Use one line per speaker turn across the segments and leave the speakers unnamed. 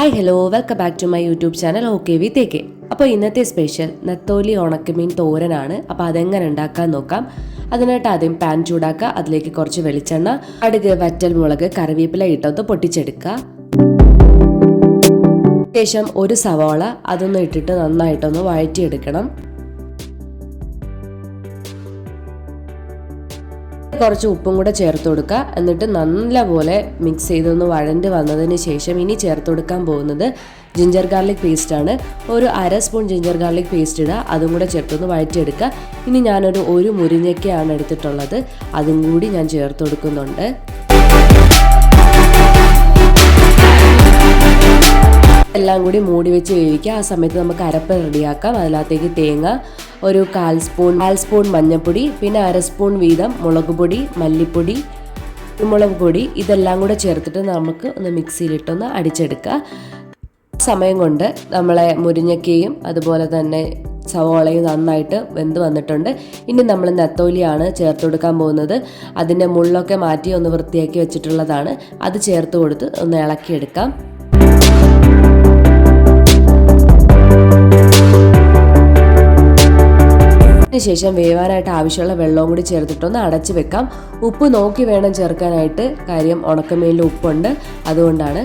Hi hello welcome back to my YouTube channel okay with A K. അപ്പോൾ ഇന്നത്തെ special നത്തോലി ഉണക്കമീൻ തോരനാണ്. അപ്പോൾ അതെങ്ങനെ ഉണ്ടാക്കാൻ നോക്കാം. അതിനായിട്ട് ആദ്യം പാൻ ചൂടാക്കുക, അതിലേക്ക് കുറച്ച് വെളിച്ചെണ്ണ, കടുക്, വറ്റൽ മുളക്, കറിവേപ്പില ഇട്ടൊന്ന് പൊട്ടിച്ചെടുക്കുക. ശേഷം ഒരു സവാള അതൊന്ന് ഇട്ടിട്ട് നന്നായിട്ടൊന്ന് വഴറ്റിയെടുക്കണം. കുറച്ച് ഉപ്പും കൂടെ ചേർത്ത് കൊടുക്കുക. എന്നിട്ട് നല്ലപോലെ മിക്സ് ചെയ്തൊന്ന് വഴണ്ട് വന്നതിന് ശേഷം ഇനി ചേർത്ത് കൊടുക്കാൻ പോകുന്നത് ജിഞ്ചർ ഗാർലിക് പേസ്റ്റ് ആണ്. ഒരു അര സ്പൂൺ ജിഞ്ചർ ഗാർലിക് പേസ്റ്റ് ഇടുക, അതും കൂടെ ചേർത്തൊന്ന് വഴറ്റിയെടുക്കുക. ഇനി ഒരു മുരിങ്ങയ്ക്കയാണ് എടുത്തിട്ടുള്ളത്, അതും കൂടി ഞാൻ ചേർത്ത് കൊടുക്കുന്നുണ്ട്. എല്ലാം കൂടി മൂടി വെച്ച് വേവിക്കുക. ആ സമയത്ത് നമുക്ക് അരപ്പ് റെഡിയാക്കാം. അതിനകത്തേക്ക് തേങ്ങ, ഒരു കാൽ സ്പൂൺ മഞ്ഞൾപ്പൊടി, പിന്നെ അര സ്പൂൺ വീതം മുളക് പൊടി, മല്ലിപ്പൊടി, കുരുമുളക് പൊടി, ഇതെല്ലാം കൂടെ ചേർത്തിട്ട് നമുക്ക് ഒന്ന് മിക്സിയിലിട്ടൊന്ന് അടിച്ചെടുക്കുക. സമയം കൊണ്ട് നമ്മളെ മുരിങ്ങയ്ക്കയും അതുപോലെ തന്നെ സവോളയും നന്നായിട്ട് വെന്ത് വന്നിട്ടുണ്ട്. ഇനി നമ്മൾ നത്തോലിയാണ് ചേർത്ത് കൊടുക്കാൻ പോകുന്നത്. അതിൻ്റെ മുള്ളൊക്കെ മാറ്റി ഒന്ന് വൃത്തിയാക്കി വെച്ചിട്ടുള്ളതാണ്. അത് ചേർത്ത് കൊടുത്ത് ഒന്ന് ഇളക്കിയെടുക്കാം. ശേഷം വേവാനായിട്ട് ആവശ്യമുള്ള വെള്ളവും കൂടി ചേർത്തിട്ടൊന്ന് അടച്ചു വെക്കാം. ഉപ്പ് നോക്കി വേണം ചേർക്കാനായിട്ട്, കാര്യം ഉണക്കമീനിൽ ഉപ്പുണ്ട്, അതുകൊണ്ടാണ്.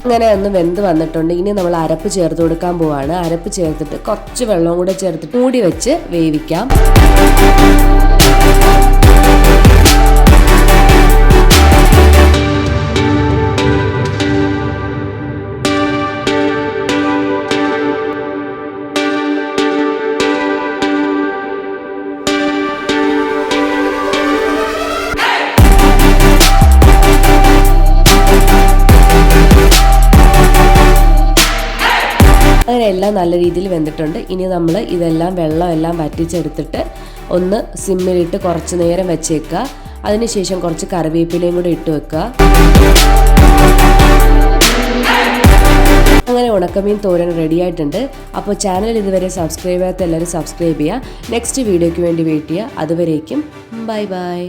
അങ്ങനെ ഒന്ന് വെന്ത് വന്നിട്ടുണ്ട്. ഇനി നമ്മൾ അരപ്പ് ചേർത്ത് കൊടുക്കാൻ പോവാണ്. അരപ്പ് ചേർത്തിട്ട് കുറച്ച് വെള്ളവും കൂടെ ചേർത്തിട്ട് മൂടി വെച്ച് വേവിക്കാം. അങ്ങനെ എല്ലാം നല്ല രീതിയിൽ വെന്തിട്ടുണ്ട്. ഇനി നമ്മൾ ഇതെല്ലാം വെള്ളം വറ്റിച്ചെടുത്തിട്ട് ഒന്ന് സിമ്മിലിട്ട് കുറച്ച് നേരം വെച്ചേക്കുക. അതിനുശേഷം കുറച്ച് കറിവേപ്പിലയും കൂടെ ഇട്ട് വെക്കുക. അങ്ങനെ ഉണക്കമീൻ തോരൻ റെഡി ആയിട്ടുണ്ട്. അപ്പോൾ ചാനൽ ഇതുവരെ സബ്സ്ക്രൈബ് ചെയ്യാത്ത എല്ലാവരും സബ്സ്ക്രൈബ് ചെയ്യുക. നെക്സ്റ്റ് വീഡിയോയ്ക്ക് വേണ്ടി വെയിറ്റ് ചെയ്യുക. അതുവരേക്കും ബൈ ബൈ.